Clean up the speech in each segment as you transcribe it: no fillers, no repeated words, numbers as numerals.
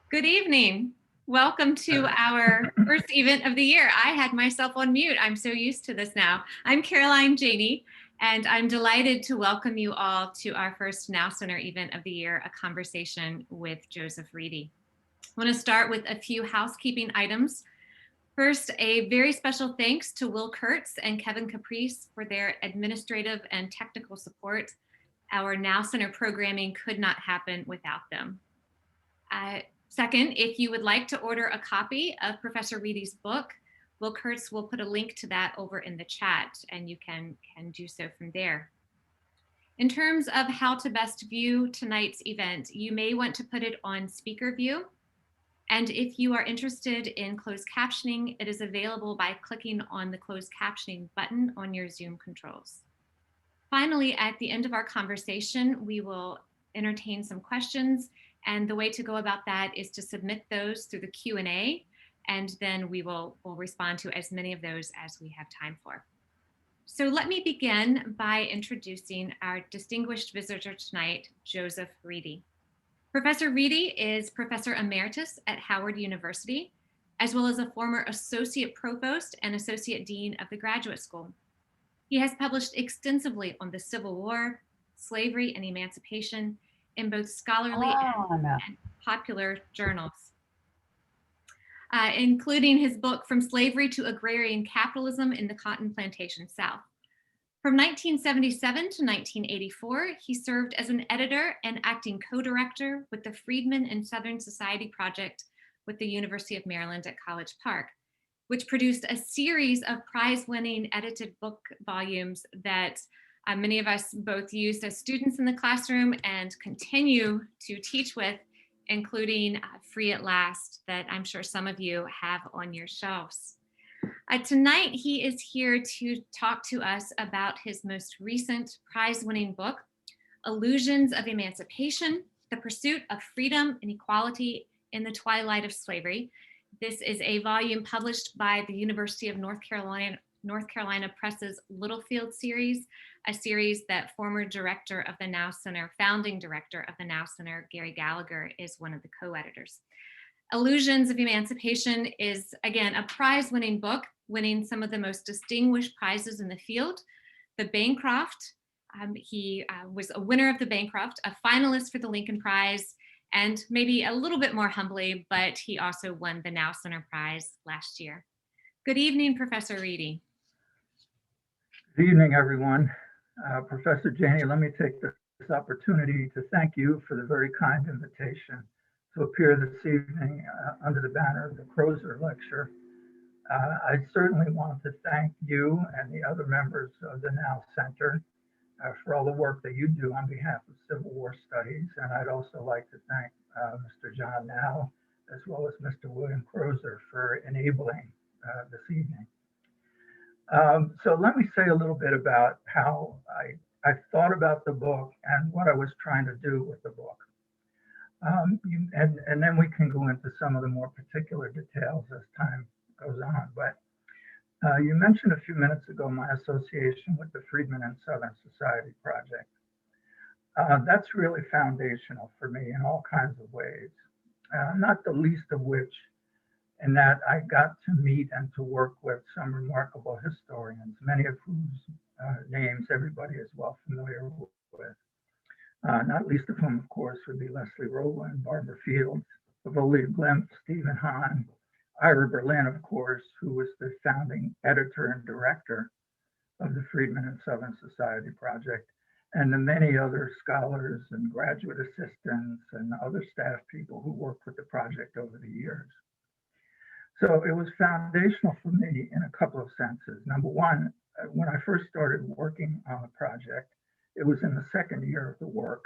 Good evening. Welcome to our first event of the year. I had myself on mute. I'm so used to this now. I'm Caroline Janney, and I'm delighted to welcome you all to our first Now Center event of the year, a conversation with Joseph Reidy. I want to start with a few housekeeping items. First, a very special thanks to Will Kurtz and Kevin Caprice for their administrative and technical support. Our Now Center programming could not happen without them. Second, if you would like to order a copy of Professor Reidy's book, Will Kurtz will put a link to that over in the chat, and you can do so from there. In terms of how to best view tonight's event, you may want to put it on speaker view. And if you are interested in closed captioning, it is available by clicking on the closed captioning button on your Zoom controls. Finally, at the end of our conversation, we will entertain some questions. And the way to go about that is to submit those through the Q&A, and then we'll respond to as many of those as we have time for. So let me begin by introducing our distinguished visitor tonight, Joseph Reidy. Professor Reidy is Professor Emeritus at Howard University, as well as a former Associate Provost and Associate Dean of the Graduate School. He has published extensively on the Civil War, slavery, and emancipation in both scholarly and popular journals, including his book From Slavery to Agrarian Capitalism in the Cotton Plantation South. From 1977 to 1984, he served as an editor and acting co-director with the Freedmen and Southern Society Project with the University of Maryland at College Park, which produced a series of prize-winning edited book volumes that many of us both used as students in the classroom and continue to teach with, including Free at Last, that I'm sure some of you have on your shelves. Tonight, he is here to talk to us about his most recent prize-winning book, Illusions of Emancipation, The Pursuit of Freedom and Equality in the Twilight of Slavery. This is a volume published by the University of North Carolina Press's Littlefield series, a series that former director of the Now Center, founding director of the Now Center, Gary Gallagher, is one of the co-editors. Illusions of Emancipation is, again, a prize-winning book, winning some of the most distinguished prizes in the field. The Bancroft, he was a winner of the Bancroft, a finalist for the Lincoln Prize, and maybe a little bit more humbly, but he also won the Now Center Prize last year. Good evening, Professor Reidy. Good evening, everyone. Professor Janney, let me take this opportunity to thank you for the very kind invitation to appear this evening under the banner of the Crozer Lecture. I certainly want to thank you and the other members of the Now Center for all the work that you do on behalf of Civil War Studies. And I'd also like to thank Mr. John Now, as well as Mr. William Crozer, for enabling this evening. So let me say a little bit about how I thought about the book and what I was trying to do with the book. And then we can go into some of the more particular details as time goes on. But you mentioned a few minutes ago my association with the Freedmen and Southern Society Project. That's really foundational for me in all kinds of ways, not the least of which in that I got to meet and to work with some remarkable historians, many of whose names everybody is well familiar with. Not least of whom, of course, would be Leslie Rowland, Barbara Fields, Evolia Glimpse, Stephen Hahn, Ira Berlin, of course, who was the founding editor and director of the Freedmen and Southern Society Project, and the many other scholars and graduate assistants and other staff people who worked with the project over the years. So it was foundational for me in a couple of senses. Number one, when I first started working on the project, it was in the second year of the work.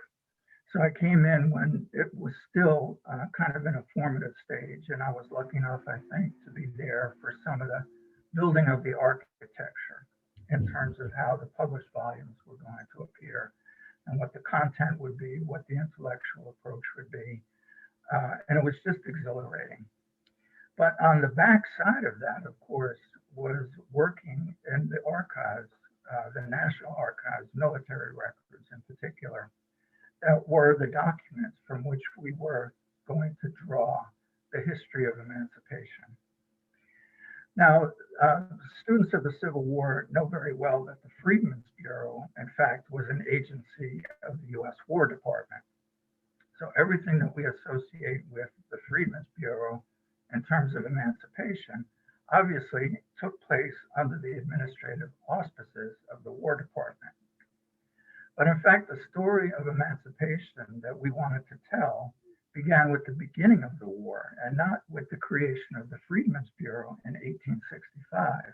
So I came in when it was still kind of in a formative stage, and I was lucky enough, I think, to be there for some of the building of the architecture in terms of how the published volumes were going to appear and what the content would be, what the intellectual approach would be. And it was just exhilarating. But on the back side of that, of course, was working in the archives, the National Archives, military records in particular, that were the documents from which we were going to draw the history of emancipation. Now, students of the Civil War know very well that the Freedmen's Bureau, in fact, was an agency of the US War Department. So everything that we associate with the Freedmen's Bureau in terms of emancipation obviously took place under the administrative auspices of the War Department. But in fact, the story of emancipation that we wanted to tell began with the beginning of the war and not with the creation of the Freedmen's Bureau in 1865.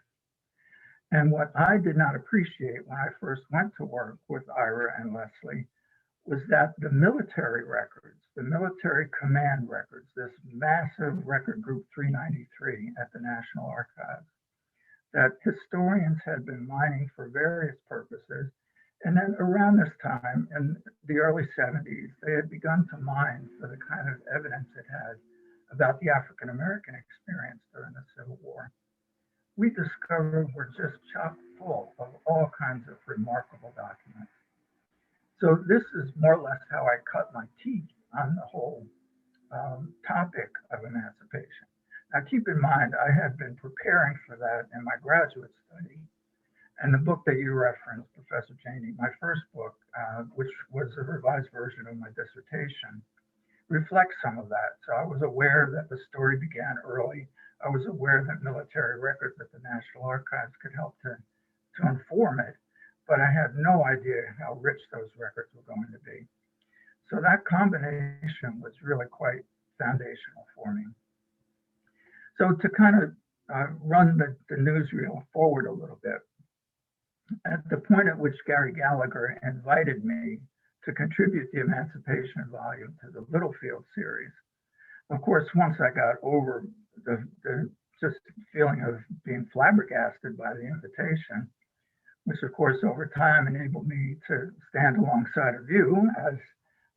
And what I did not appreciate when I first went to work with Ira and Leslie was that the military records, the military command records, this massive record group 393 at the National Archives, that historians had been mining for various purposes. And then around this time, in the early 70s, they had begun to mine for the kind of evidence it had about the African American experience during the Civil War. We discovered we're just chock full of all kinds of remarkable documents. So this is more or less how I cut my teeth on the whole topic of emancipation. Now keep in mind, I had been preparing for that in my graduate study. And the book that you referenced, Professor Janney, my first book, which was a revised version of my dissertation, reflects some of that. So I was aware that the story began early. I was aware that military records at the National Archives could help to inform it, but I had no idea how rich those records were going to be. So that combination was really quite foundational for me. So to kind of run the newsreel forward a little bit, at the point at which Gary Gallagher invited me to contribute the Emancipation volume to the Littlefield series, of course, once I got over the just feeling of being flabbergasted by the invitation, which of course over time enabled me to stand alongside of you as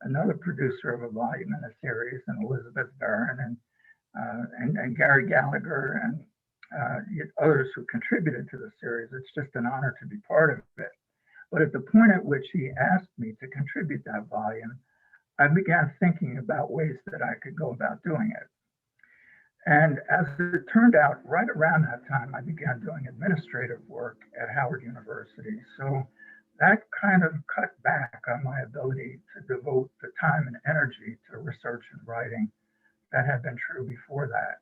another producer of a volume in a series, and Elizabeth Barron and Gary Gallagher and others who contributed to the series. It's just an honor to be part of it. But at the point at which he asked me to contribute that volume, I began thinking about ways that I could go about doing it. And as it turned out, right around that time, I began doing administrative work at Howard University. So that kind of cut back on my ability to devote the time and energy to research and writing that had been true before that.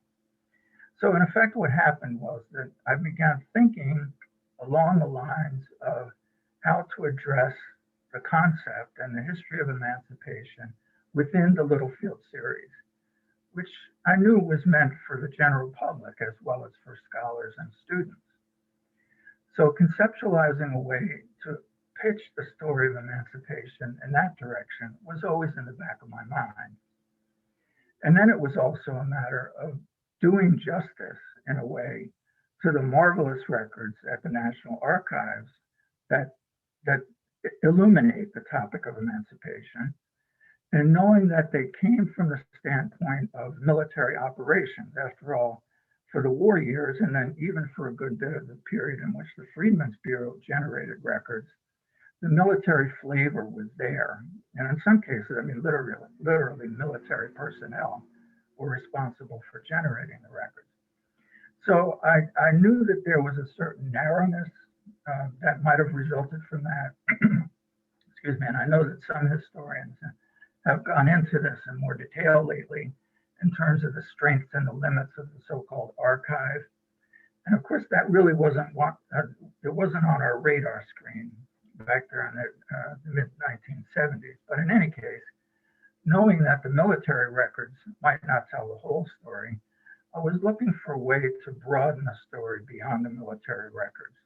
So in effect, what happened was that I began thinking along the lines of how to address the concept and the history of emancipation within the Littlefield series, which I knew was meant for the general public as well as for scholars and students. So conceptualizing a way to pitch the story of emancipation in that direction was always in the back of my mind. And then it was also a matter of doing justice in a way to the marvelous records at the National Archives that illuminate the topic of emancipation, and knowing that they came from the standpoint of military operations. After all, for the war years, and then even for a good bit of the period in which the Freedmen's Bureau generated records, the military flavor was there. And in some cases, I mean, literally military personnel were responsible for generating the records. So I knew that there was a certain narrowness that might have resulted from that. Excuse me. And I know that some historians have gone into this in more detail lately in terms of the strengths and the limits of the so-called archive. And of course, that really wasn't it wasn't on our radar screen back there in the mid-1970s. But in any case, knowing that the military records might not tell the whole story, I was looking for a way to broaden the story beyond the military records.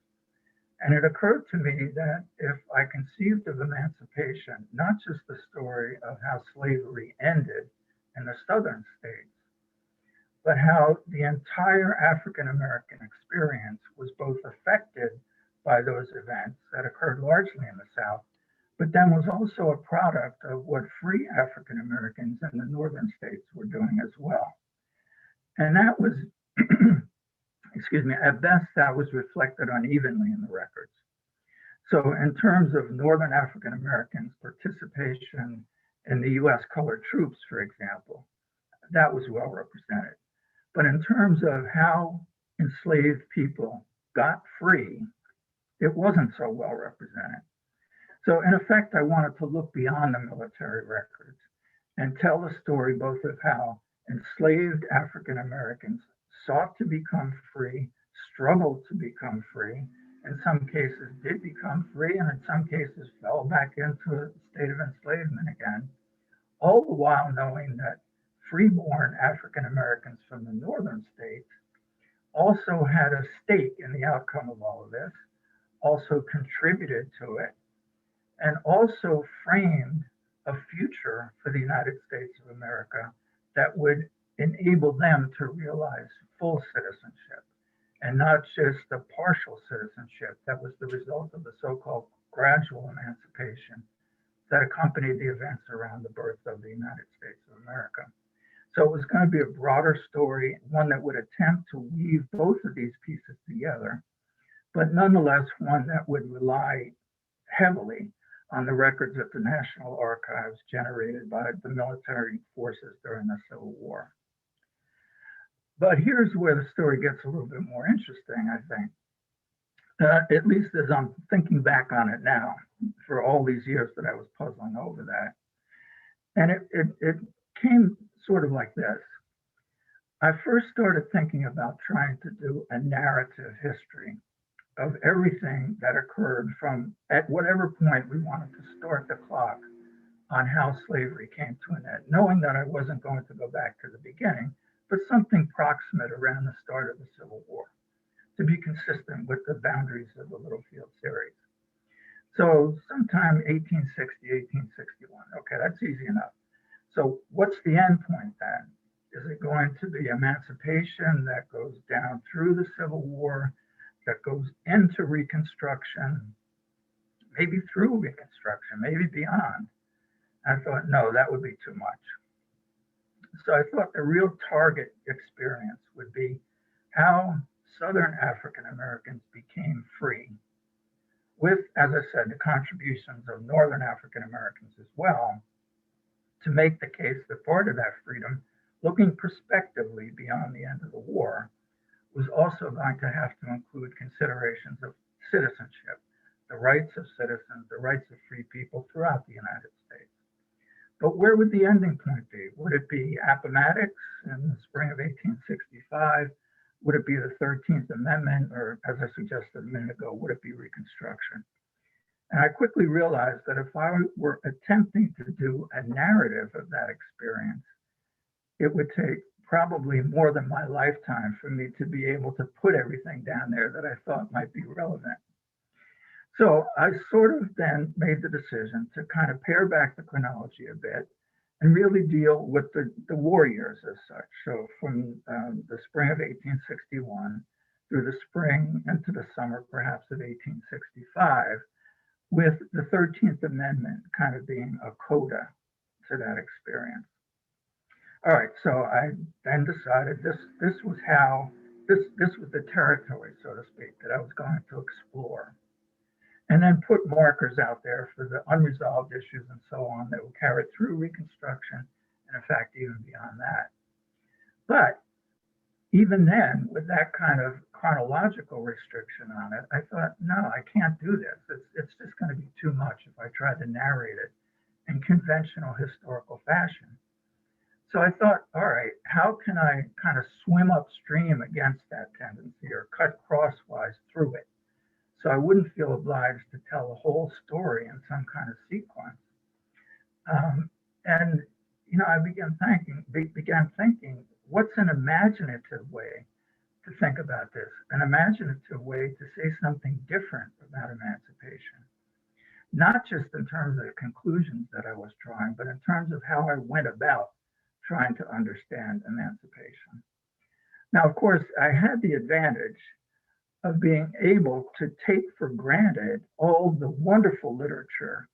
And it occurred to me that if I conceived of emancipation, not just the story of how slavery ended in the southern states, but how the entire African American experience was both affected by those events that occurred largely in the South, but then was also a product of what free African Americans in the northern states were doing as well. And that was, excuse me, at best that was reflected unevenly in the records. So in terms of northern African Americans' participation in the US colored troops, for example, that was well represented. But in terms of how enslaved people got free, it wasn't so well represented. So in effect, I wanted to look beyond the military records and tell the story both of how enslaved African Americans sought to become free, struggled to become free, in some cases did become free, and in some cases fell back into a state of enslavement again, all the while knowing that freeborn African Americans from the northern states also had a stake in the outcome of all of this, also contributed to it, and also framed a future for the United States of America that would enable them to realize full citizenship and not just the partial citizenship that was the result of the so-called gradual emancipation that accompanied the events around the birth of the United States of America. So it was going to be a broader story, one that would attempt to weave both of these pieces together, but nonetheless one that would rely heavily on the records at the National Archives generated by the military forces during the Civil War. But here's where the story gets a little bit more interesting, I think. At least as I'm thinking back on it now, for all these years that I was puzzling over that. And it came sort of like this. I first started thinking about trying to do a narrative history of everything that occurred from at whatever point we wanted to start the clock on how slavery came to an end, knowing that I wasn't going to go back to the beginning, but something proximate around the start of the Civil War to be consistent with the boundaries of the Littlefield series. So sometime 1860, 1861, okay, that's easy enough. So what's the end point then? Is it going to be emancipation that goes down through the Civil War, that goes into Reconstruction, maybe through Reconstruction, maybe beyond? I thought, no, that would be too much. So I thought the real target experience would be how Southern African Americans became free with, as I said, the contributions of Northern African Americans as well, to make the case that part of that freedom, looking prospectively beyond the end of the war, was also going to have to include considerations of citizenship, the rights of citizens, the rights of free people throughout the United States. But where would the ending point be? Would it be Appomattox in the spring of 1865? Would it be the 13th Amendment? Or, as I suggested a minute ago, would it be Reconstruction? And I quickly realized that if I were attempting to do a narrative of that experience, it would take probably more than my lifetime for me to be able to put everything down there that I thought might be relevant. So I sort of then made the decision to kind of pare back the chronology a bit and really deal with the war years as such. So from the spring of 1861 through the spring into the summer, perhaps, of 1865, with the 13th Amendment kind of being a coda to that experience. All right, so I then decided this was the territory, so to speak, that I was going to explore, and then put markers out there for the unresolved issues and so on that will carry through Reconstruction, and in fact, even beyond that. But even then, with that kind of chronological restriction on it, I thought, no, I can't do this. It's just going to be too much if I try to narrate it in conventional historical fashion. So I thought, all right, how can I kind of swim upstream against that tendency or cut crosswise through it so I wouldn't feel obliged to tell the whole story in some kind of sequence? And, you know, I began thinking, what's an imaginative way to think about this? An imaginative way to say something different about emancipation, not just in terms of the conclusions that I was drawing, but in terms of how I went about trying to understand emancipation. Now, of course, I had the advantage of being able to take for granted all the wonderful literature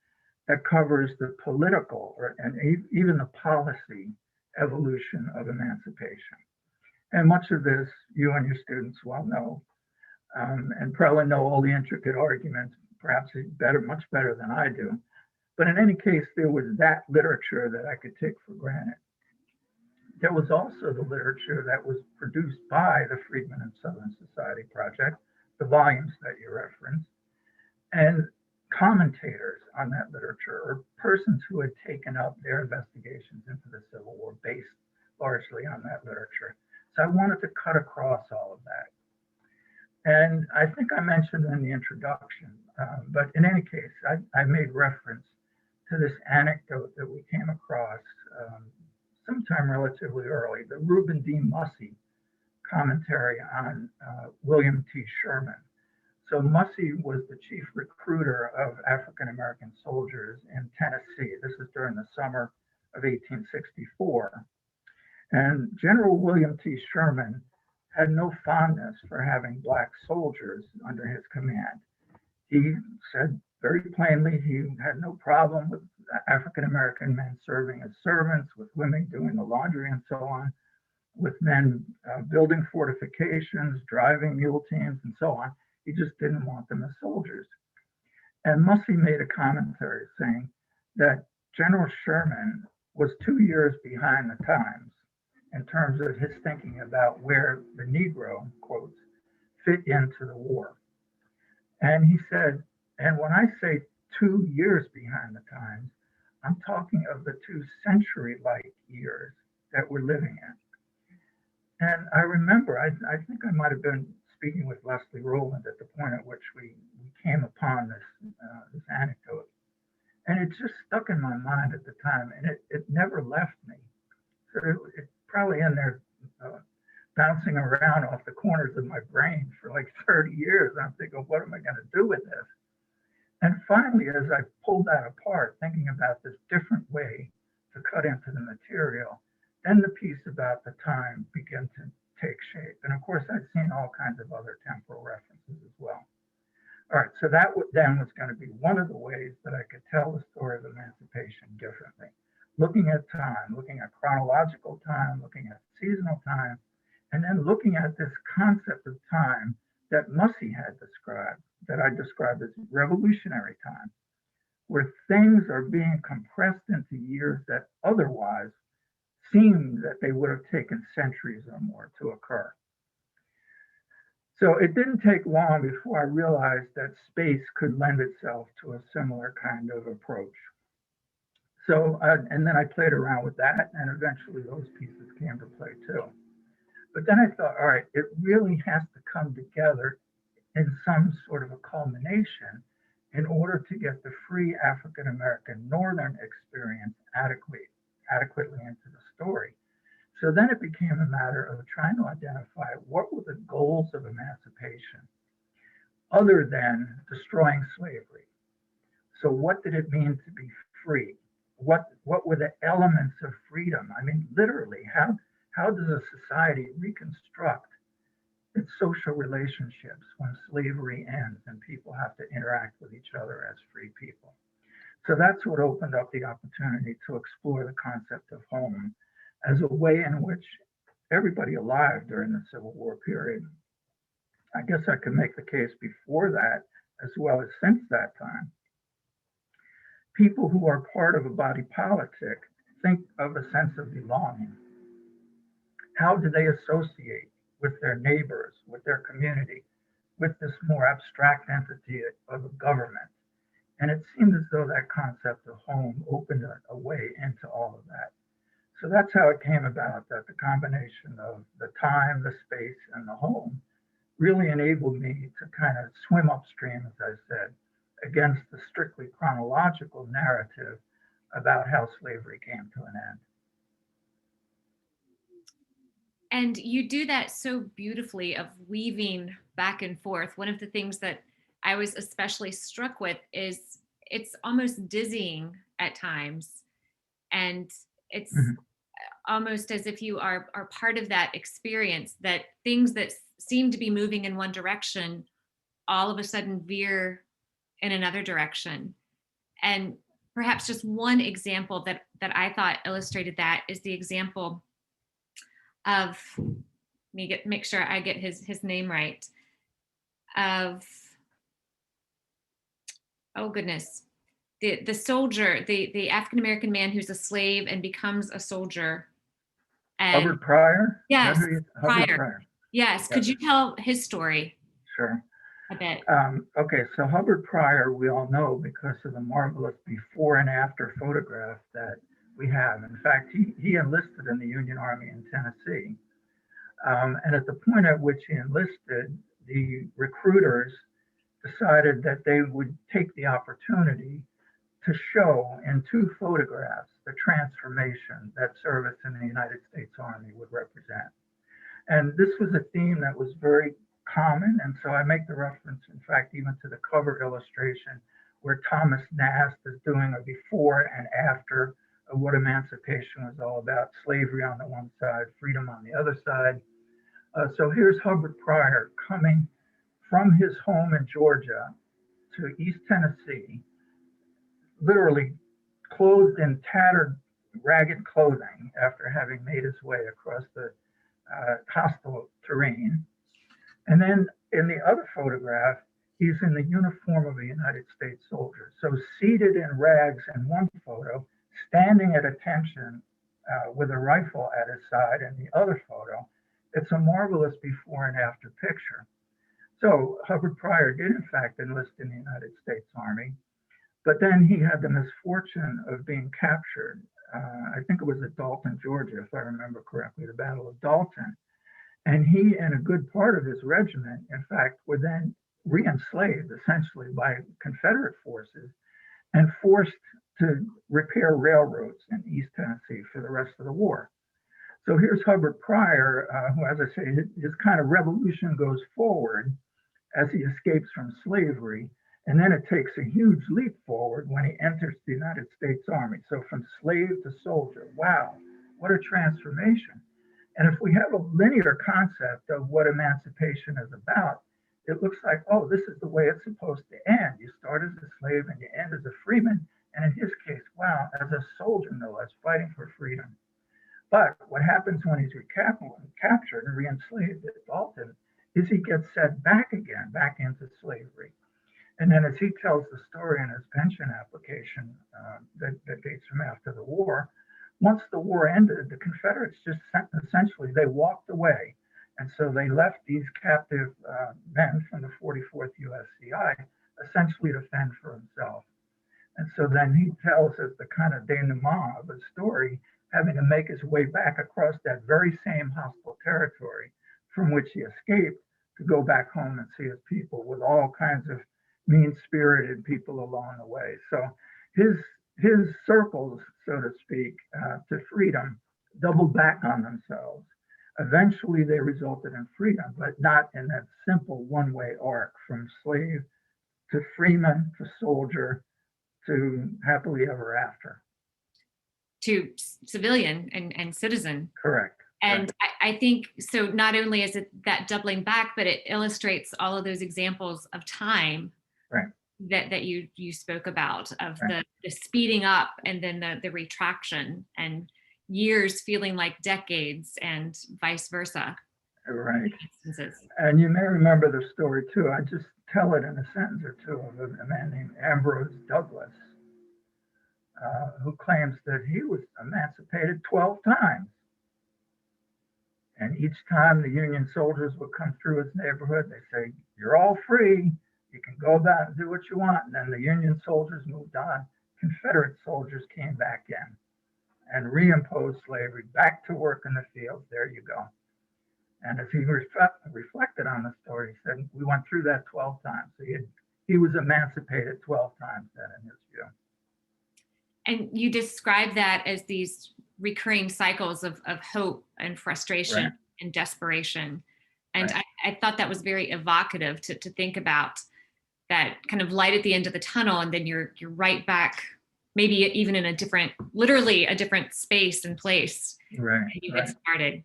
that covers the political and even the policy evolution of emancipation. And much of this you and your students well know, and probably know all the intricate arguments, perhaps much better than I do. But in any case, there was that literature that I could take for granted. There was also the literature that was produced by the Freedmen and Southern Society Project, the volumes that you referenced, and commentators on that literature, or persons who had taken up their investigations into the Civil War based largely on that literature. So I wanted to cut across all of that. And I think I mentioned in the introduction, but in any case, I made reference to this anecdote that we came across sometime relatively early, the Reuben D. Mussey commentary on William T. Sherman. So Mussey was the chief recruiter of African American soldiers in Tennessee. This is during the summer of 1864. And General William T. Sherman had no fondness for having Black soldiers under his command. He said very plainly he had no problem with African American men serving as servants, with women doing the laundry and so on, with men building fortifications, driving mule teams, and so on. He just didn't want them as soldiers. And Mussey made a commentary saying that General Sherman was 2 years behind the times in terms of his thinking about where the Negro, quotes, fit into the war. And he said, and when I say 2 years behind the times, I'm talking of the 2 century-like years that we're living in. And I remember, I think I might have been speaking with Leslie Rowland at the point at which we came upon this anecdote. And it just stuck in my mind at the time, and it never left me. So it's probably in there bouncing around off the corners of my brain for like 30 years. I'm thinking, what am I going to do with this? And finally, as I pulled that apart, thinking about this different way to cut into the material, then the piece about the time began to take shape. And of course, I'd seen all kinds of other temporal references as well. All right, so that then was going to be one of the ways that I could tell the story of emancipation differently. Looking at time, looking at chronological time, looking at seasonal time, and then looking at this concept of time that Mussey had described, that I described as revolutionary time, where things are being compressed into years that otherwise seemed that they would have taken centuries or more to occur. So it didn't take long before I realized that space could lend itself to a similar kind of approach. So, and then I played around with that, and eventually those pieces came to play too. But then I thought, all right, it really has to come together in some sort of a culmination in order to get the free African American Northern experience adequately into the story. So then it became a matter of trying to identify what were the goals of emancipation other than destroying slavery. So what did it mean to be free? What were the elements of freedom? I mean, literally, how does a society reconstruct its social relationships when slavery ends and people have to interact with each other as free people? So that's what opened up the opportunity to explore the concept of home as a way in which everybody alive during the Civil War period, I guess I could make the case before that as well as since that time, people who are part of a body politic think of a sense of belonging. How do they associate with their neighbors, with their community, with this more abstract entity of a government? And it seemed as though that concept of home opened a way into all of that. So that's how it came about, that the combination of the time, the space, and the home really enabled me to kind of swim upstream, as I said, against the strictly chronological narrative about how slavery came to an end. And you do that so beautifully, of weaving back and forth. One of the things that I was especially struck with is it's almost dizzying at times. And it's almost as if you are part of that experience, that things that seem to be moving in one direction all of a sudden veer in another direction. And perhaps just one example that I thought illustrated that is the example of, make sure I get his name right, of, oh goodness, the soldier, the African American man who's a slave and becomes a soldier. And Hubbard Pryor? yes, Hubbard Pryor. Pryor. Yes. Yes. Could you tell his story Sure. a bit? Okay, so Hubbard Pryor, we all know because of the marvelous before and after photograph that we have. In fact, he enlisted in the Union Army in Tennessee. And at the point at which he enlisted, the recruiters decided that they would take the opportunity to show in 2 photographs the transformation that service in the United States Army would represent. And this was a theme that was very common. And so I make the reference, in fact, even to the cover illustration where Thomas Nast is doing a before and after of what emancipation was all about, slavery on the one side, freedom on the other side. So here's Hubbard Pryor coming from his home in Georgia to East Tennessee, literally clothed in tattered, ragged clothing after having made his way across the hostile terrain. And then in the other photograph, he's in the uniform of a United States soldier. So seated in rags in one photo, standing at attention with a rifle at his side in the other photo. It's a marvelous before and after picture. So Hubbard Pryor did in fact enlist in the United States Army, but then he had the misfortune of being captured. I think it was at Dalton, Georgia, if I remember correctly, the Battle of Dalton. And he and a good part of his regiment, in fact, were then re-enslaved essentially by Confederate forces and forced to repair railroads in East Tennessee for the rest of the war. So here's Hubbard Pryor, who, as I say, his kind of revolution goes forward as he escapes from slavery. And then it takes a huge leap forward when he enters the United States Army. So from slave to soldier, wow, what a transformation. And if we have a linear concept of what emancipation is about, it looks like, oh, this is the way it's supposed to end. You start as a slave and you end as a freeman. And in his case, wow, as a soldier, no less, fighting for freedom. But what happens when he's captured and re-enslaved at Dalton is he gets set back again, back into slavery. And then as he tells the story in his pension application that dates from after the war, once the war ended, the Confederates just essentially, they walked away. And so they left these captive men from the 44th USCI essentially to fend for himself. And so then he tells us the kind of denouement of the story, having to make his way back across that very same hostile territory from which he escaped to go back home and see his people with all kinds of mean-spirited people along the way. So his circles, so to speak, to freedom doubled back on themselves. Eventually, they resulted in freedom, but not in that simple one-way arc from slave to freeman to soldier to happily ever after. To civilian and citizen. Correct. And I think so. Not only is it that doubling back, but it illustrates all of those examples of time that you spoke about, of the speeding up and then the retraction, and years feeling like decades and vice versa. Right. And you may remember the story too. I just tell it in a sentence or two of a man named Ambrose Douglas, who claims that he was emancipated 12 times. And each time the Union soldiers would come through his neighborhood, they say, "You're all free. You can go about and do what you want." And then the Union soldiers moved on. Confederate soldiers came back in and reimposed slavery, back to work in the fields. There you go. And as he reflected on the story, he said, we went through that 12 times. So he was emancipated 12 times then, in his view. And you describe that as these recurring cycles of hope and frustration and desperation. And I thought that was very evocative to think about that kind of light at the end of the tunnel, and then you're right back, maybe even in literally a different space and place. Right. You get started.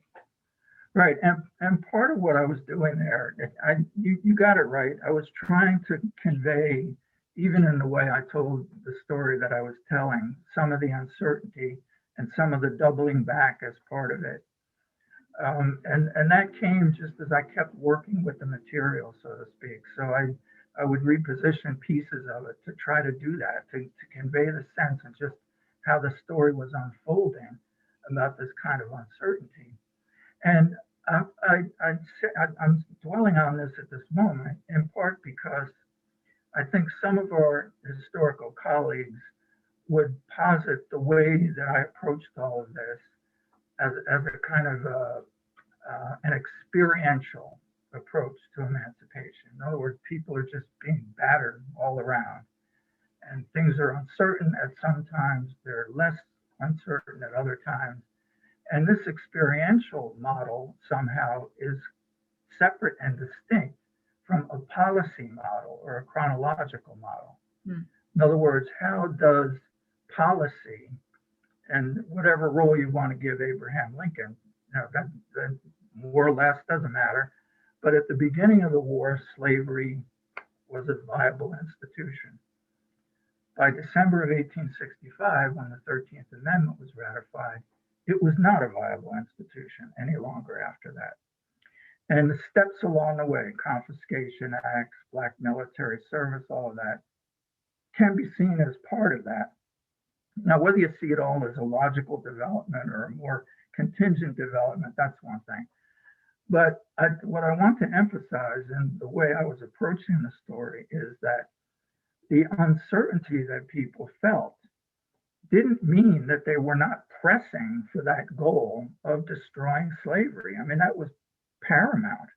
Right. And part of what I was doing there, you got it right. I was trying to convey, even in the way I told the story that I was telling, some of the uncertainty and some of the doubling back as part of it. And that came just as I kept working with the material, so to speak. So I would reposition pieces of it to try to do that, to convey the sense and just how the story was unfolding about this kind of uncertainty. And I'm dwelling on this at this moment in part because I think some of our historical colleagues would posit the way that I approached all of this as a kind of an experiential approach to emancipation. In other words, people are just being battered all around, and things are uncertain at some times, they're less uncertain at other times. And this experiential model somehow is separate and distinct from a policy model or a chronological model. In other words, how does policy, and whatever role you want to give Abraham Lincoln, that more or less doesn't matter, but at the beginning of the war, slavery was a viable institution. By December of 1865, when the 13th Amendment was ratified, it was not a viable institution any longer after that. And the steps along the way, Confiscation Acts, Black military service, all of that, can be seen as part of that. Now, whether you see it all as a logical development or a more contingent development, that's one thing. But what I want to emphasize in the way I was approaching the story is that the uncertainty that people felt didn't mean that they were not pressing for that goal of destroying slavery. I mean, that was paramount.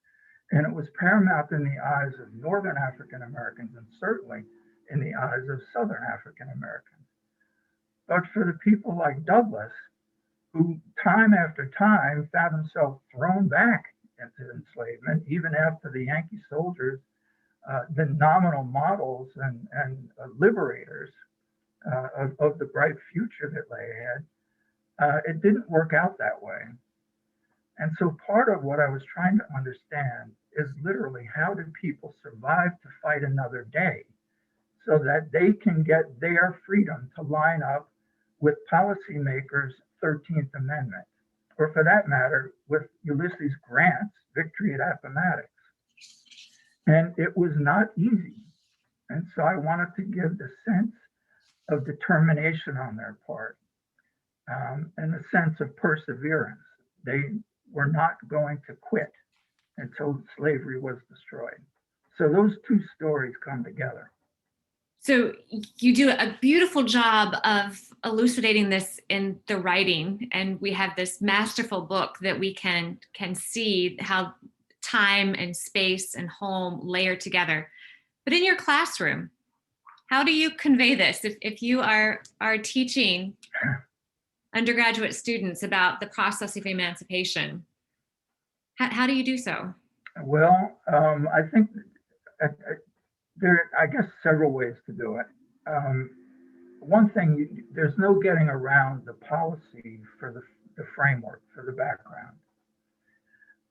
And it was paramount in the eyes of Northern African Americans and certainly in the eyes of Southern African Americans. But for the people like Douglass, who time after time found himself thrown back into enslavement, even after the Yankee soldiers, the nominal models and liberators of the bright future that lay ahead, it didn't work out that way. And so part of what I was trying to understand is literally how did people survive to fight another day so that they can get their freedom to line up with policymakers' 13th Amendment, or for that matter, with Ulysses Grant's victory at Appomattox. And it was not easy. And so I wanted to give the sense of determination on their part and a sense of perseverance. They were not going to quit until slavery was destroyed. So those two stories come together. So you do a beautiful job of elucidating this in the writing, and we have this masterful book that we can see how time and space and home layer together. But in your classroom, how do you convey this? If you are teaching undergraduate students about the process of emancipation, how do you do so? Well, I think there are, I guess, several ways to do it. One thing, there's no getting around the policy for the framework, for the background.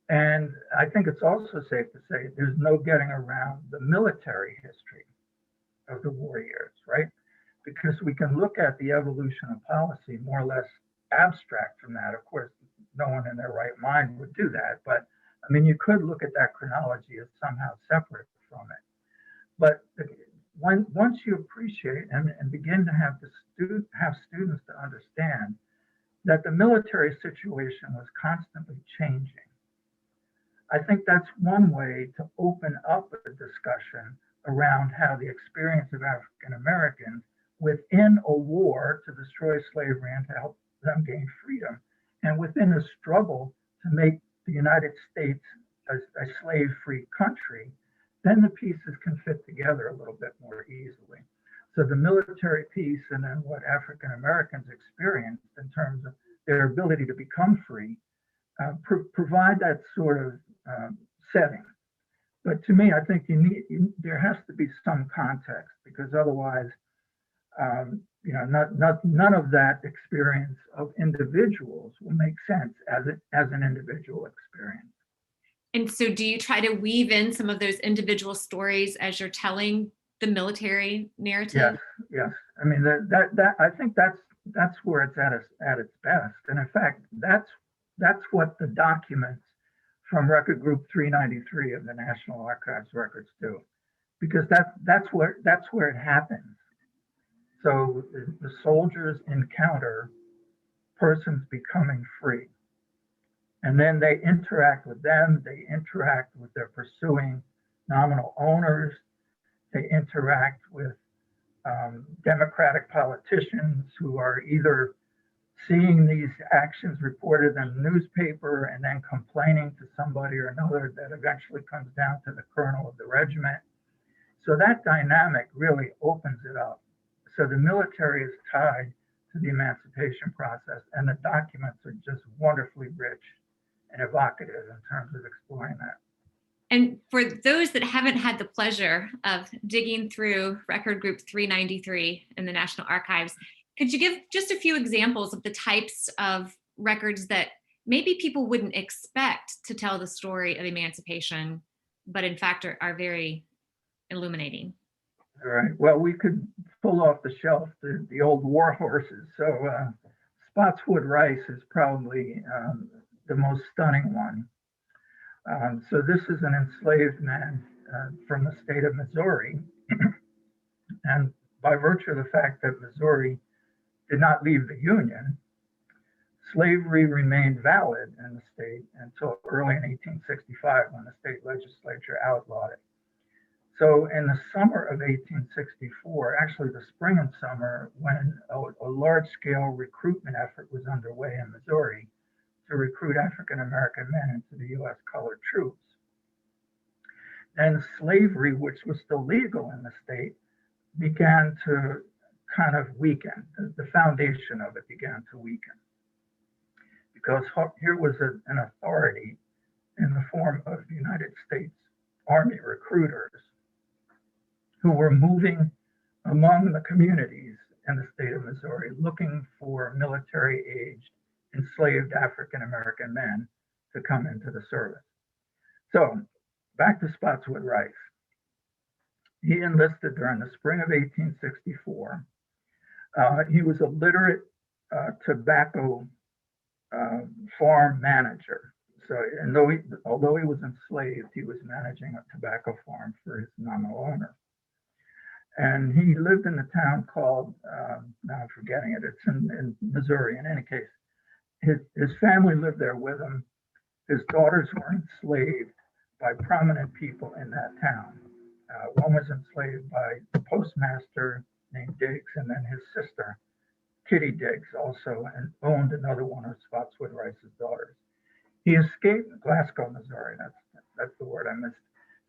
And I think it's also safe to say there's no getting around the military history of the war years, right? Because we can look at the evolution of policy more or less abstract from that. Of course, no one in their right mind would do that. But I mean, you could look at that chronology as somehow separate from it. But once you appreciate and begin to have students to understand that the military situation was constantly changing, I think that's one way to open up a discussion around how the experience of African Americans within a war to destroy slavery and to help them gain freedom, and within a struggle to make the United States a slave-free country, then the pieces can fit together a little bit more easily. So the military piece and then what African Americans experienced in terms of their ability to become free provide that sort of setting. But to me, I think there has to be some context, because otherwise, none of that experience of individuals will make sense as an individual experience. And so do you try to weave in some of those individual stories as you're telling the military narrative? Yes. I mean, that I think that's where it's at its best. And in fact, that's what the documents from Record Group 393 of the National Archives records do, because that's where it happens. So the soldiers encounter persons becoming free. And then they interact with them, they interact with their pursuing nominal owners, they interact with Democratic politicians who are either seeing these actions reported in the newspaper and then complaining to somebody or another that eventually comes down to the colonel of the regiment. So that dynamic really opens it up. So the military is tied to the emancipation process, and the documents are just wonderfully rich and evocative in terms of exploring that. And for those that haven't had the pleasure of digging through Record Group 393 in the National Archives, could you give just a few examples of the types of records that maybe people wouldn't expect to tell the story of emancipation, but in fact are very illuminating? All right. Well, we could pull off the shelf the old war horses. So Spotswood Rice is probably the most stunning one. So this is an enslaved man from the state of Missouri. And by virtue of the fact that Missouri did not leave the Union, slavery remained valid in the state until early in 1865 when the state legislature outlawed it. So in the summer of 1864, actually the spring and summer, when a large-scale recruitment effort was underway in Missouri to recruit African-American men into the U.S. colored troops, and slavery, which was still legal in the state, began to kind of weaken. The foundation of it began to weaken. Because here was an authority in the form of United States Army recruiters who were moving among the communities in the state of Missouri looking for military-aged enslaved African-American men to come into the service. So back to Spotswood Rice. He enlisted during the spring of 1864. He was a literate tobacco farm manager. So, and although he was enslaved, he was managing a tobacco farm for his nominal owner. And he lived in a town called, now I'm forgetting it, it's in Missouri. In any case, his family lived there with him. His daughters were enslaved by prominent people in that town. One was enslaved by the postmaster named Diggs, and then his sister, Kitty Diggs, also and owned another one of Spotswood Rice's daughters. He escaped Glasgow, Missouri. That's the word I missed.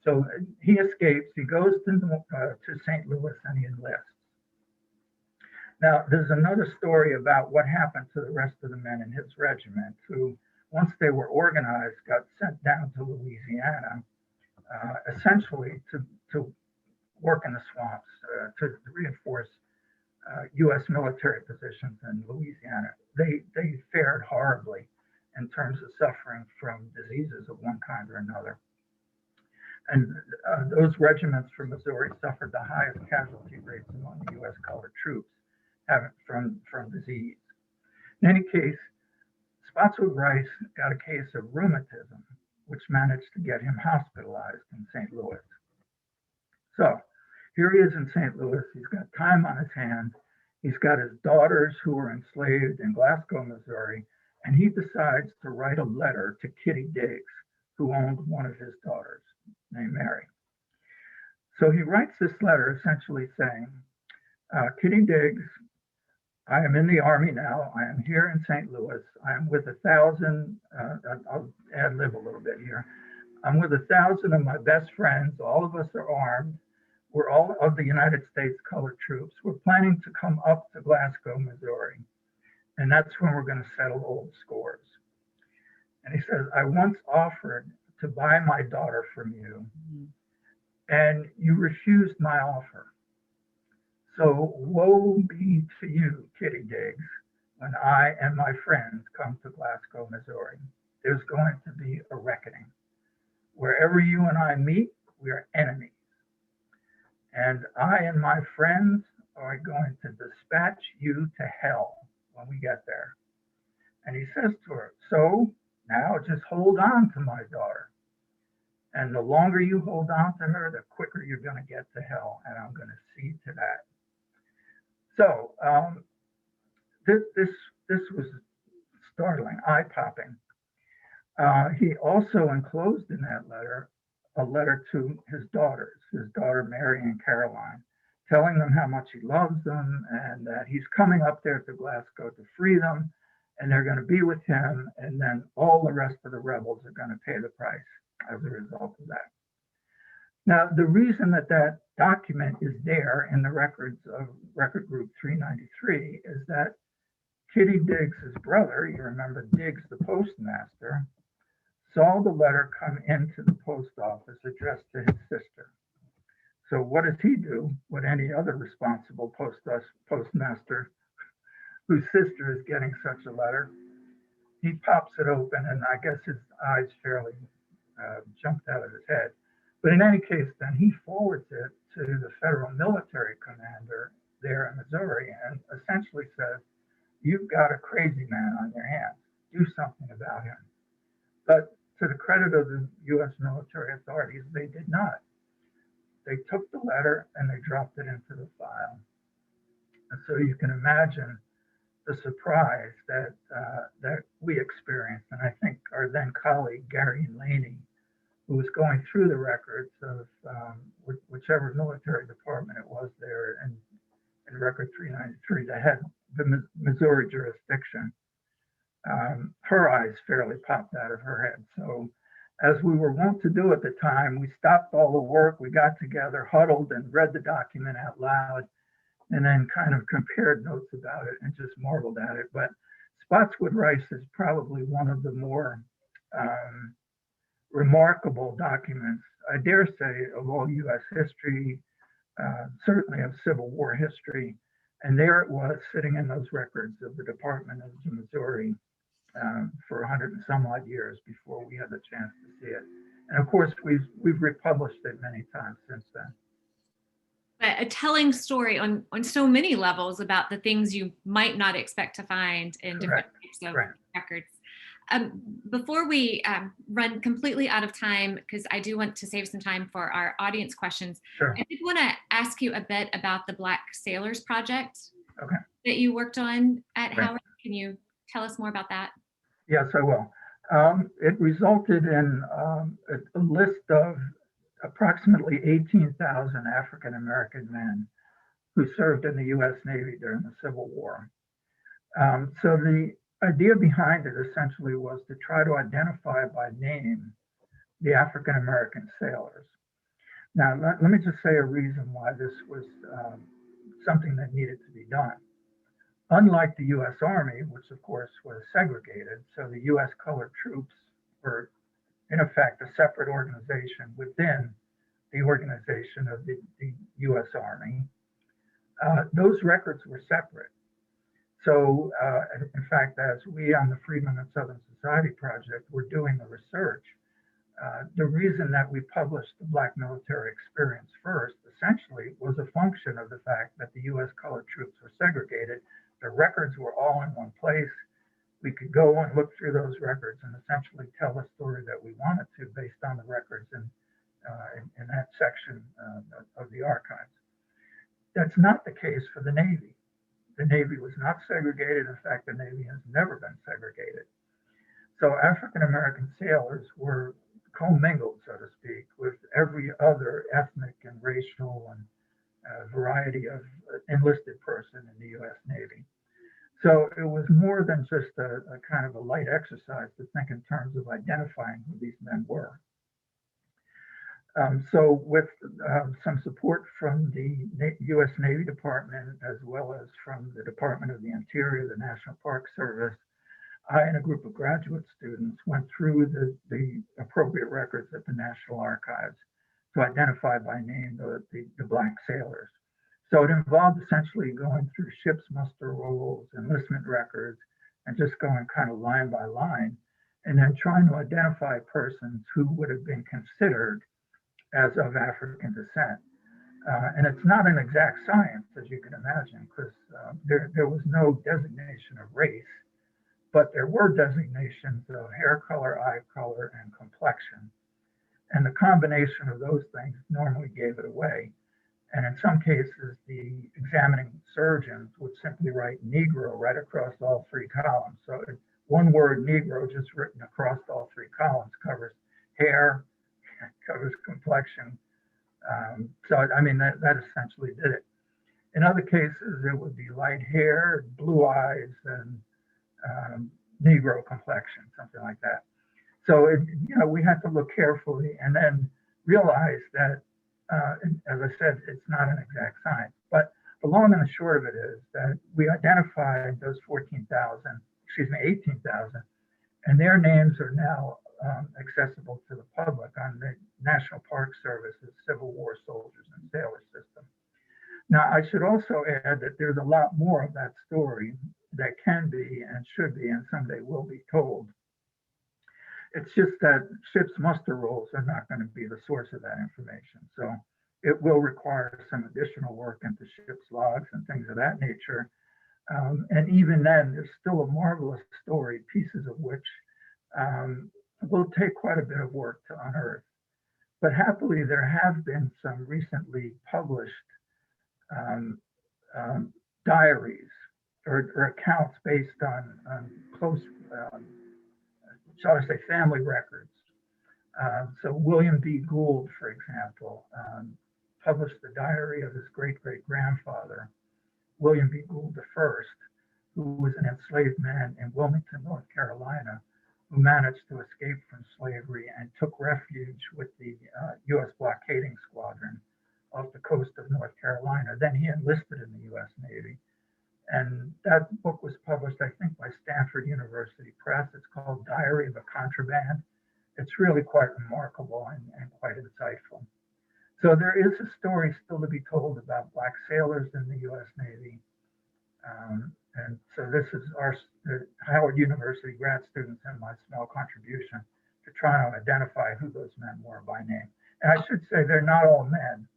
So he escapes. He goes to St. Louis and he enlists. Now, there's another story about what happened to the rest of the men in his regiment who, once they were organized, got sent down to Louisiana, essentially to work in the swamps, to reinforce U.S. military positions in Louisiana. They fared horribly in terms of suffering from diseases of one kind or another. And those regiments from Missouri suffered the highest casualty rates among the U.S. colored troops from disease. In any case, Spotswood Rice got a case of rheumatism, which managed to get him hospitalized in St. Louis. So here he is in St. Louis. He's got time on his hands. He's got his daughters who were enslaved in Glasgow, Missouri, and he decides to write a letter to Kitty Diggs, who owned one of his daughters, named Mary. So he writes this letter essentially saying, Kitty Diggs, I am in the Army now. I am here in St. Louis. I am with 1,000, I'll ad-lib a little bit here. I'm with 1,000 of my best friends. All of us are armed. We're all of the United States colored troops. We're planning to come up to Glasgow, Missouri. And that's when we're going to settle old scores. And he says, I once offered to buy my daughter from you, and you refused my offer. So woe be to you, Kitty Diggs, when I and my friends come to Glasgow, Missouri. There's going to be a reckoning. Wherever you and I meet, we are enemies. And I and my friends are going to dispatch you to hell when we get there. And he says to her, so now just hold on to my daughter. And the longer you hold on to her, the quicker you're going to get to hell. And I'm going to see to that. So this was startling, eye-popping. He also enclosed in that letter a letter to his daughters, his daughter Mary and Caroline, telling them how much he loves them and that he's coming up there to Glasgow to free them, and they're going to be with him, and then all the rest of the rebels are going to pay the price as a result of that. Now, the reason that that document is there in the records of Record Group 393 is that Kitty Diggs' brother, you remember Diggs, the postmaster, saw the letter come into the post office addressed to his sister. So what does he do? What any other responsible postmaster whose sister is getting such a letter? He pops it open, and I guess his eyes fairly jumped out of his head. But in any case, then he forwards it to the federal military commander there in Missouri and essentially says, "You've got a crazy man on your hands. Do something about him." But to the credit of the U.S. military authorities, they did not. They took the letter and they dropped it into the file. And so you can imagine the surprise that we experienced. And I think our then colleague, Gary Laney, who was going through the records of whichever military department it was there in Record 393 that had the Missouri jurisdiction, her eyes fairly popped out of her head. So as we were wont to do at the time, we stopped all the work, we got together, huddled, and read the document out loud, and then kind of compared notes about it and just marveled at it. But Spotswood Rice is probably one of the more remarkable documents, I dare say, of all U.S. history, certainly of Civil War history. And there it was sitting in those records of the Department of Missouri for 100 and some odd years before we had the chance to see it. And of course, we've republished it many times since then. A telling story on so many levels about the things you might not expect to find in different types of records. Before we run completely out of time, because I do want to save some time for our audience questions, sure. I did want to ask you a bit about the Black Sailors Project that you worked on at Howard. Can you tell us more about that? Yes, I will. It resulted in a list of approximately 18,000 African American men who served in the U.S. Navy during the Civil War. So the idea behind it essentially was to try to identify by name the African American sailors. Now, let me just say a reason why this was something that needed to be done. Unlike the U.S. Army, which of course was segregated, so the U.S. colored troops were in effect a separate organization within the organization of the U.S. Army. Those records were separate. So in fact, as we on the Freedmen of Southern Society Project were doing the research, the reason that we published the Black military experience first essentially was a function of the fact that the U.S. colored troops were segregated. The records were all in one place. We could go and look through those records and essentially tell the story that we wanted to based on the records in that section of the archives. That's not the case for the Navy. The Navy was not segregated. In fact, the Navy has never been segregated. So African American sailors were commingled, so to speak, with every other ethnic and racial and variety of enlisted person in the U.S. Navy. So it was more than just a kind of a light exercise to think in terms of identifying who these men were. So with some support from the U.S. Navy Department, as well as from the Department of the Interior, the National Park Service, I and a group of graduate students went through the appropriate records at the National Archives to identify by name the Black sailors. So it involved essentially going through ship's muster rolls, enlistment records, and just going kind of line by line, and then trying to identify persons who would have been considered as of African descent. And it's not an exact science, as you can imagine, because there was no designation of race, but there were designations of hair color, eye color, and complexion. And the combination of those things normally gave it away. And in some cases, the examining surgeons would simply write Negro right across all three columns. So it one word Negro just written across all three columns covers hair, covers complexion. So, I mean, that essentially did it. In other cases, it would be light hair, blue eyes, and Negro complexion, something like that. So, we had to look carefully and then realize that, as I said, it's not an exact science. But the long and the short of it is that we identified those 18,000, and their names are now accessible to the public on the National Park Service's Civil War Soldiers and Sailors system. Now, I should also add that there's a lot more of that story that can be and should be and someday will be told. It's just that ship's muster rolls are not going to be the source of that information. So it will require some additional work into ship's logs and things of that nature. And even then, there's still a marvelous story, pieces of which will take quite a bit of work to unearth. But happily, there have been some recently published diaries or accounts based on close, shall I say, family records. So William B. Gould, for example, published the diary of his great-great-grandfather, William B. Gould I, who was an enslaved man in Wilmington, North Carolina, who managed to escape from slavery and took refuge with the U.S. blockading squadron off the coast of North Carolina. Then he enlisted in the U.S. Navy. And that book was published, I think, by Stanford University Press. It's called Diary of a Contraband. It's really quite remarkable and quite insightful. So there is a story still to be told about Black sailors in the U.S. Navy. And so this is the Howard University grad students and my small contribution to try to identify who those men were by name. And I should say they're not all men.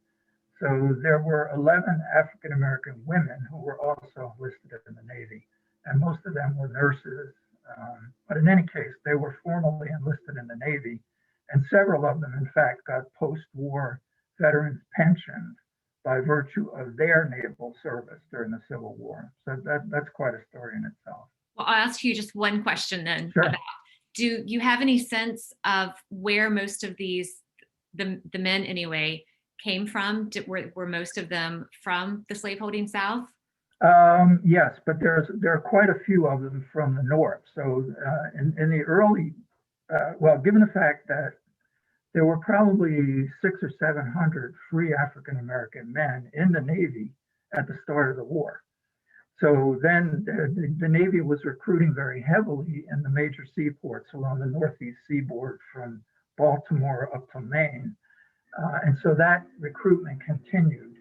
So there were 11 African-American women who were also enlisted in the Navy, and most of them were nurses. But in any case, they were formally enlisted in the Navy, and several of them, in fact, got post-war veterans pensions by virtue of their naval service during the Civil War. So that's quite a story in itself. Well, I'll ask you just one question then. Sure. Do you have any sense of where most of these, the men anyway, came from? Were most of them from the slaveholding South? Yes, but there are quite a few of them from the North. So in the early, given the fact that there were probably 600 or 700 free African-American men in the Navy at the start of the war. So then the Navy was recruiting very heavily in the major seaports along the Northeast seaboard from Baltimore up to Maine. And so that recruitment continued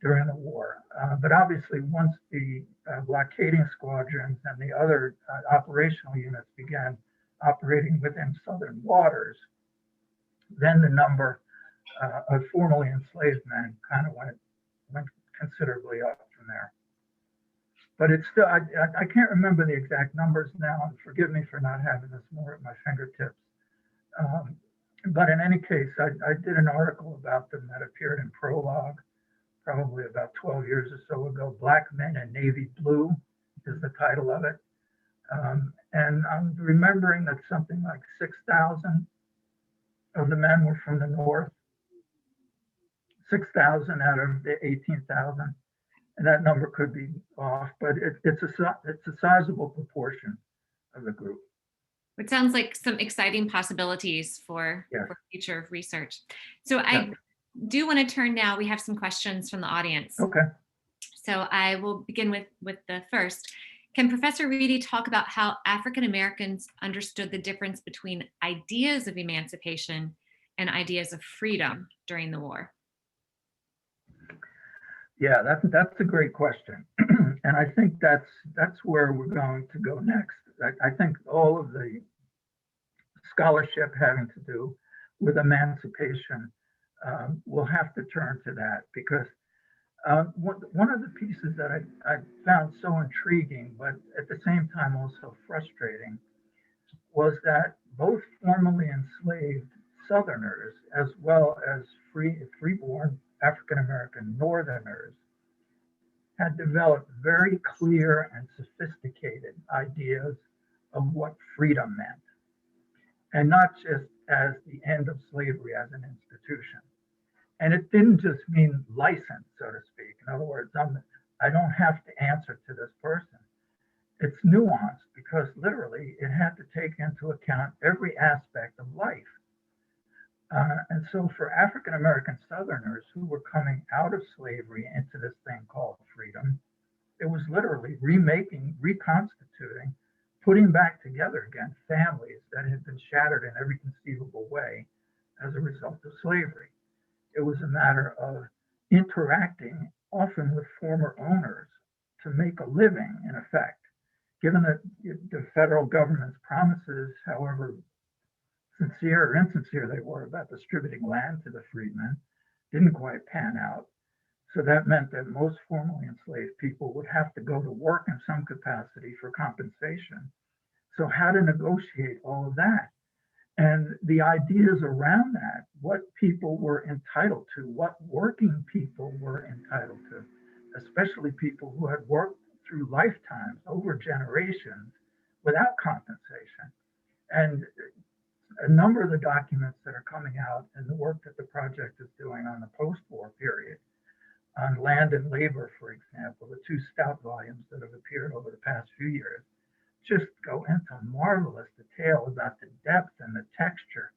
during the war. But obviously, once the blockading squadrons and the other operational units began operating within southern waters, then the number of formerly enslaved men kind of went considerably up from there. But it's still, I can't remember the exact numbers now, and forgive me for not having this more at my fingertips. But in any case, I did an article about them that appeared in Prologue probably about 12 years or so ago. Black Men in Navy Blue is the title of it. And I'm remembering that something like 6,000 of the men were from the North, 6,000 out of the 18,000. And that number could be off, but it's a sizable proportion of the group. It sounds like some exciting possibilities for future research. So I do want to turn now, we have some questions from the audience. Okay. So I will begin with the first. Can Professor Reidy talk about how African Americans understood the difference between ideas of emancipation and ideas of freedom during the war? Yeah, that's a great question. And I think that's where we're going to go next. I think all of the scholarship having to do with emancipation will have to turn to that, because one of the pieces that I found so intriguing, but at the same time also frustrating, was that both formerly enslaved Southerners, as well as freeborn African-American Northerners, had developed very clear and sophisticated ideas of what freedom meant, and not just as the end of slavery as an institution. And it didn't just mean license, so to speak. In other words, I don't have to answer to this person. It's nuanced because literally it had to take into account every aspect of life. And so for African American Southerners who were coming out of slavery into this thing called freedom, it was literally remaking, reconstituting, putting back together again families that had been shattered in every conceivable way as a result of slavery. It was a matter of interacting often with former owners to make a living, in effect. Given that the federal government's promises, however sincere or insincere they were about distributing land to the freedmen, didn't quite pan out. So that meant that most formerly enslaved people would have to go to work in some capacity for compensation. So how to negotiate all of that? And the ideas around that, what people were entitled to, what working people were entitled to, especially people who had worked through lifetimes over generations without compensation. And a number of the documents that are coming out and the work that the project is doing on the post-war period, on land and labor, for example, the two stout volumes that have appeared over the past few years, just go into marvelous detail about the depth and the texture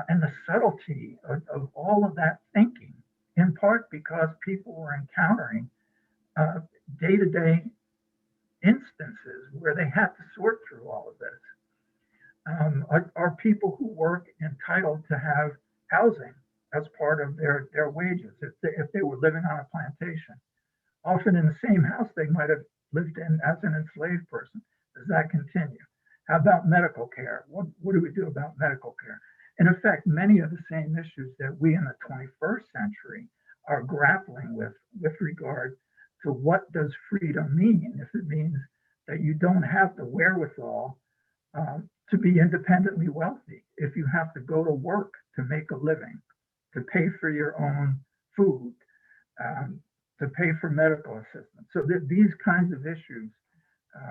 and the subtlety of all of that thinking, in part because people were encountering day-to-day instances where they had to sort through all of this. Are people who work entitled to have housing as part of their wages if they were living on a plantation? Often in the same house they might have lived in as an enslaved person. Does that continue? How about medical care? What do we do about medical care? In effect, many of the same issues that we in the 21st century are grappling with regard to what does freedom mean, if it means that you don't have the wherewithal to be independently wealthy, if you have to go to work to make a living, to pay for your own food, to pay for medical assistance. So these kinds of issues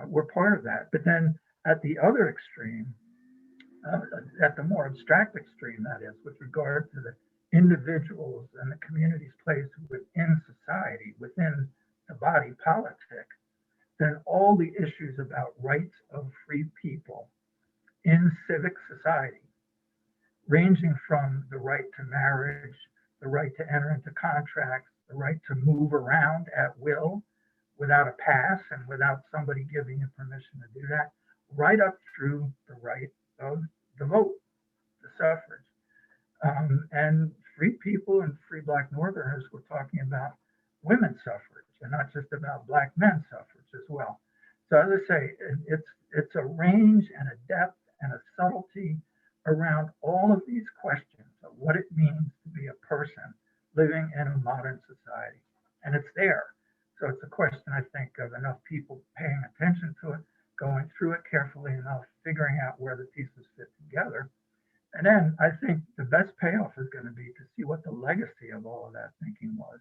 were part of that. But then at the other extreme, at the more abstract extreme, that is, with regard to the individuals and the community's place within society, within the body politic, then all the issues about rights of free people in civic society, ranging from the right to marriage, the right to enter into contracts, the right to move around at will without a pass and without somebody giving you permission to do that, right up through the right of the vote, the suffrage. And free people and free Black Northerners were talking about women's suffrage and not just about Black men's suffrage as well. So as I say, it's a range and a depth and a subtlety around all of these questions of what it means to be a person living in a modern society. And it's there. So it's a question, I think, of enough people paying attention to it, going through it carefully enough, figuring out where the pieces fit together. And then I think the best payoff is going to be to see what the legacy of all of that thinking was.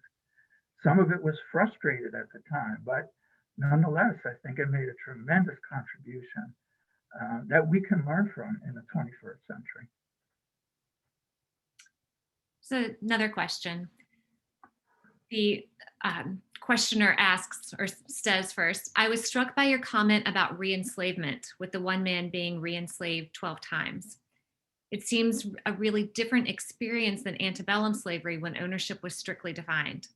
Some of it was frustrated at the time, but nonetheless, I think it made a tremendous contribution that we can learn from in the 21st century. So another question. The questioner asks or says first, I was struck by your comment about re-enslavement, with the one man being re-enslaved 12 times. It seems a really different experience than antebellum slavery when ownership was strictly defined.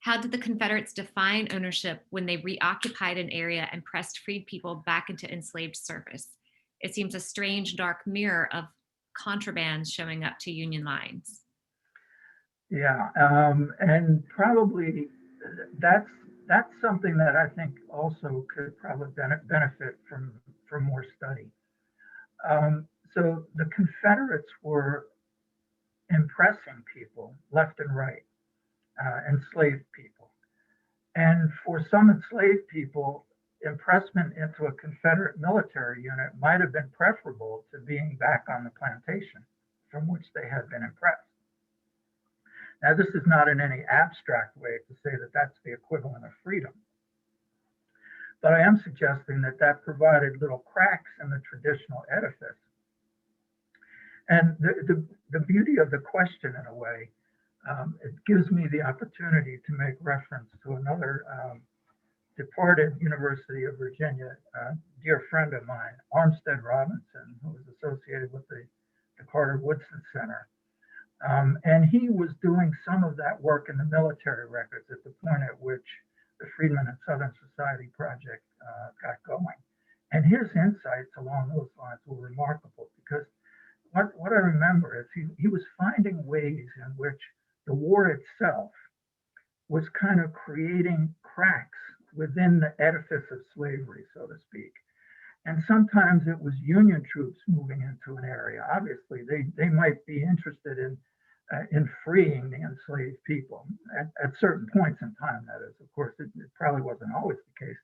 How did the Confederates define ownership when they reoccupied an area and pressed freed people back into enslaved service? It seems a strange, dark mirror of contraband showing up to Union lines. Yeah, and probably that's something that I think also could probably benefit from more study. So the Confederates were impressing people left and right, enslaved people. And for some enslaved people, impressment into a Confederate military unit might have been preferable to being back on the plantation from which they had been impressed. Now, this is not in any abstract way to say that that's the equivalent of freedom. But I am suggesting that that provided little cracks in the traditional edifice. And the beauty of the question, in a way, it gives me the opportunity to make reference to another departed University of Virginia dear friend of mine, Armstead Robinson, who was associated with the Carter Woodson Center. And he was doing some of that work in the military records at the point at which the Freedmen and Southern Society Project got going. And his insights along those lines were remarkable, because what I remember is he was finding ways in which the war itself was kind of creating cracks within the edifice of slavery, so to speak. And sometimes it was Union troops moving into an area. Obviously, they might be interested in freeing the enslaved people at certain points in time, that is. Of course, it probably wasn't always the case.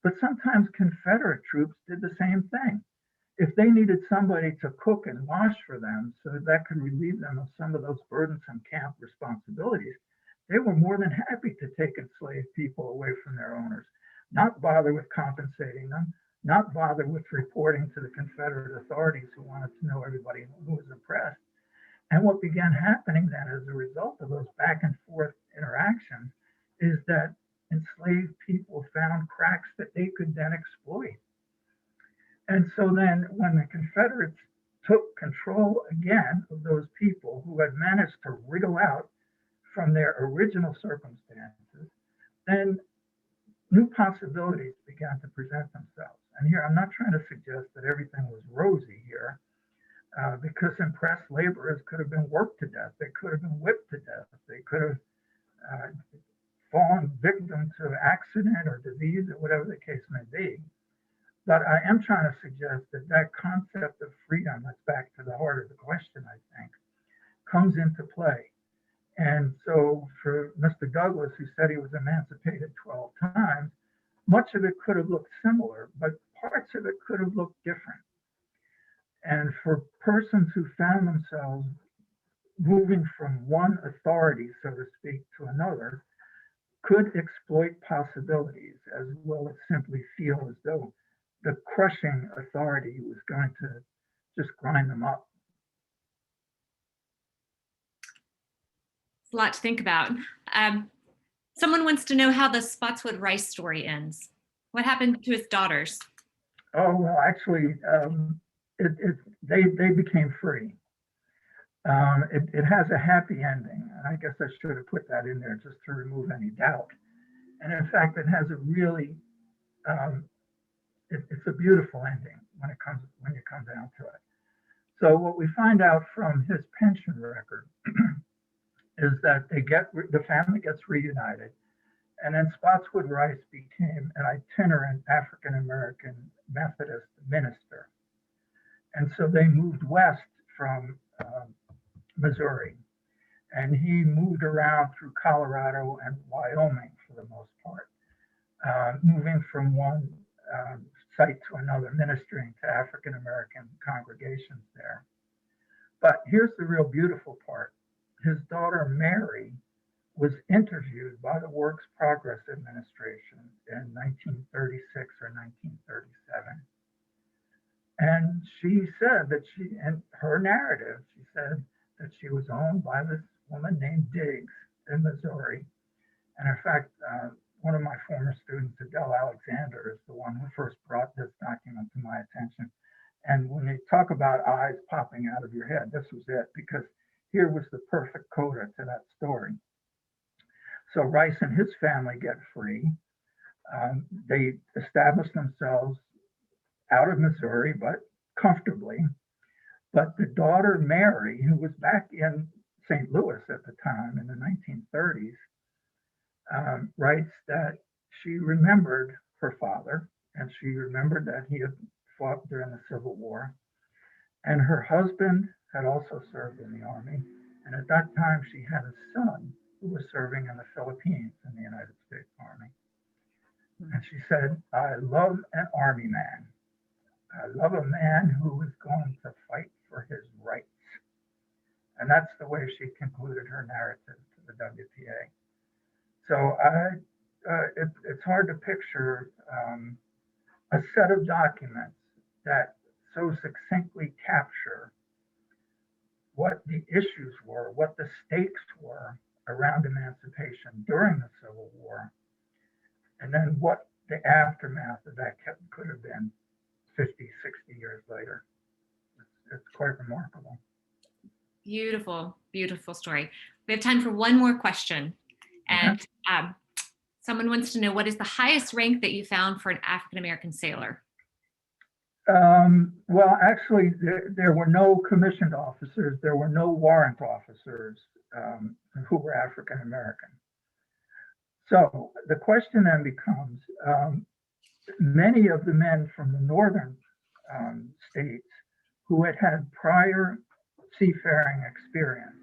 But sometimes Confederate troops did the same thing. If they needed somebody to cook and wash for them so that could relieve them of some of those burdensome camp responsibilities, they were more than happy to take enslaved people away from their owners, not bother with compensating them, not bother with reporting to the Confederate authorities who wanted to know everybody who was oppressed. And what began happening then as a result of those back and forth interactions is that enslaved people found cracks that they could then exploit. And so then when the Confederates took control again of those people who had managed to wriggle out from their original circumstances, then new possibilities began to present themselves. And here, I'm not trying to suggest that everything was rosy here, because impressed laborers could have been worked to death. They could have been whipped to death. They could have fallen victim to accident or disease or whatever the case may be. But I am trying to suggest that that concept of freedom, that's back to the heart of the question, I think, comes into play. And so for Mr. Douglass, who said he was emancipated 12 times, much of it could have looked similar, but parts of it could have looked different. And for persons who found themselves moving from one authority, so to speak, to another, could exploit possibilities as well as simply feel as though the crushing authority was going to just grind them up. It's a lot to think about. Someone wants to know how the Spotswood Rice story ends. What happened to his daughters? Oh, well, actually, they became free. It has a happy ending. I guess I should have put that in there just to remove any doubt. And in fact, it has a really, it's a beautiful ending when you come down to it. So what we find out from his pension record is that the family gets reunited, and then Spotswood Rice became an itinerant African-American Methodist minister. And so they moved west from Missouri, and he moved around through Colorado and Wyoming for the most part, moving from one site to another, ministering to African-American congregations there. But here's the real beautiful part. His daughter, Mary, was interviewed by the Works Progress Administration in 1936 or 1937. And she said that in her narrative, she said that she was owned by this woman named Diggs in Missouri. And in fact, one of my former students, Adele Alexander, is the one who first brought this document to my attention. And when you talk about eyes popping out of your head, this was it, because here was the perfect coda to that story. So Rice and his family get free. They establish themselves out of Missouri, but comfortably. But the daughter, Mary, who was back in St. Louis at the time in the 1930s, writes that she remembered her father, and she remembered that he had fought during the Civil War. And her husband had also served in the Army. And at that time, she had a son who was serving in the Philippines in the United States Army. And she said, "I love an Army man. I love a man who is going to fight for his rights." And that's the way she concluded her narrative to the WPA. So it's hard to picture a set of documents that so succinctly capture what the issues were, what the stakes were around emancipation during the Civil War, and then what the aftermath of that could have been 50, 60 years later. It's quite remarkable. Beautiful, beautiful story. We have time for one more question. And someone wants to know, what is the highest rank that you found for an African-American sailor? Well, actually, there were no commissioned officers. There were no warrant officers who were African-American. So the question then becomes, many of the men from the northern states who had had prior seafaring experience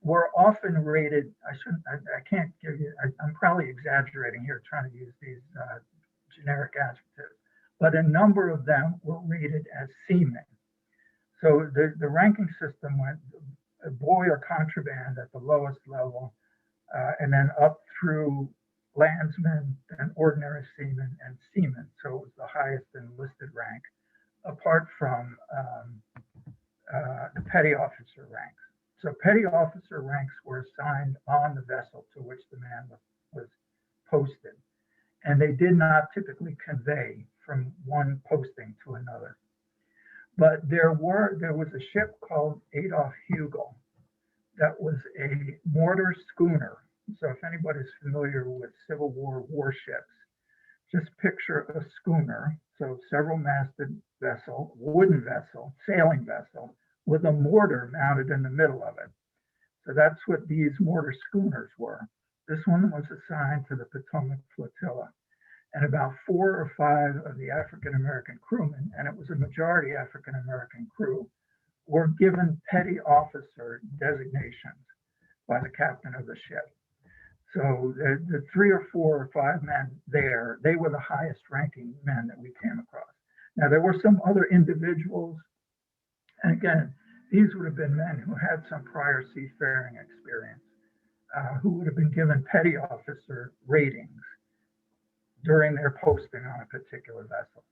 were often rated, I can't give you, I'm probably exaggerating here trying to use these generic adjectives, but a number of them were rated as seamen. So the ranking system went boy or contraband at the lowest level, and then up through landsmen and ordinary seamen and seamen. So it was the highest enlisted rank, apart from the petty officer ranks. So petty officer ranks were assigned on the vessel to which the man was posted, and they did not typically convey from one posting to another. But there was a ship called Adolf Hugel that was a mortar schooner. So if anybody's familiar with Civil War warships, just picture a schooner, so several masted vessel, wooden vessel, sailing vessel, with a mortar mounted in the middle of it. So that's what these mortar schooners were. This one was assigned to the Potomac Flotilla. And about 4 or 5 of the African-American crewmen, and it was a majority African-American crew, were given petty officer designations by the captain of the ship. So the 3 or 4 or 5 men there, they were the highest ranking men that we came across. Now, there were some other individuals, and again, these would have been men who had some prior seafaring experience, who would have been given petty officer ratings during their posting on a particular vessel.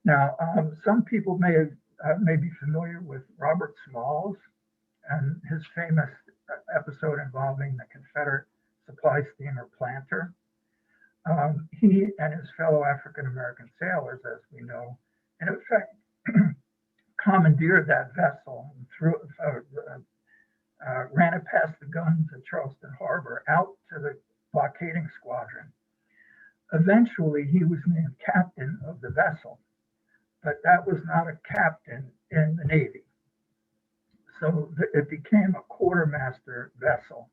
Now, some people may be familiar with Robert Smalls and his famous episode involving the Confederate supply steamer Planter. He and his fellow African-American sailors, as we know, in effect, commandeered that vessel and ran it past the guns at Charleston Harbor out to the blockading squadron. Eventually, he was named captain of the vessel, but that was not a captain in the Navy. So it became a quartermaster vessel.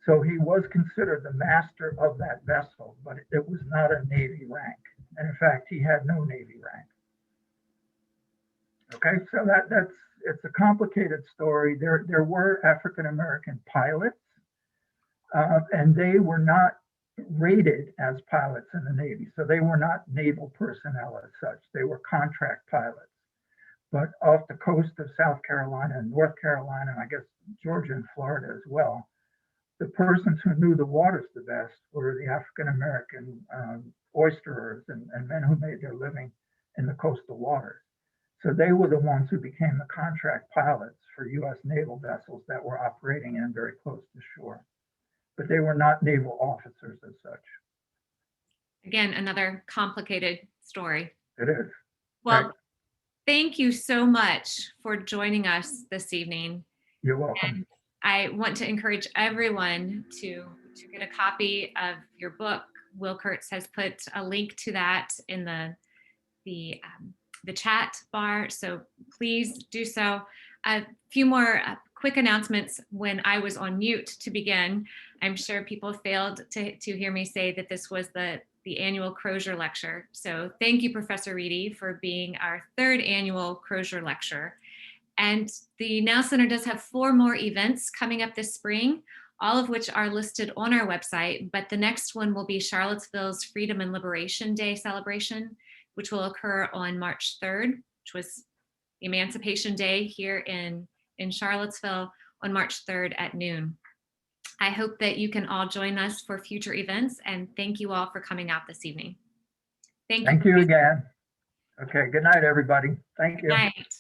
So he was considered the master of that vessel, but it was not a Navy rank. And in fact, he had no Navy rank. Okay, so it's a complicated story. There were African-American pilots, and they were not rated as pilots in the Navy. So they were not naval personnel as such. They were contract pilots. But off the coast of South Carolina and North Carolina, and I guess Georgia and Florida as well, the persons who knew the waters the best were the African-American oysterers and men who made their living in the coastal waters. So they were the ones who became the contract pilots for U.S. naval vessels that were operating in very close to shore. But they were not naval officers as such. Again, another complicated story. It is. Well, right. Thank you so much for joining us this evening. You're welcome. And I want to encourage everyone to get a copy of your book. Will Kurtz has put a link to that in the chat bar, so please do so. A few more quick announcements when I was on mute to begin. I'm sure people failed to hear me say that this was the annual Crozer Lecture. So thank you, Professor Reidy, for being our 3rd annual Crozer Lecture. And the Now Center does have 4 more events coming up this spring, all of which are listed on our website. But the next one will be Charlottesville's Freedom and Liberation Day celebration, which will occur on March 3rd, which was Emancipation Day here in Charlottesville on March 3rd at noon. I hope that you can all join us for future events, and thank you all for coming out this evening. Thank you. Thank you again. Okay, good night, everybody. Thank you. Good night.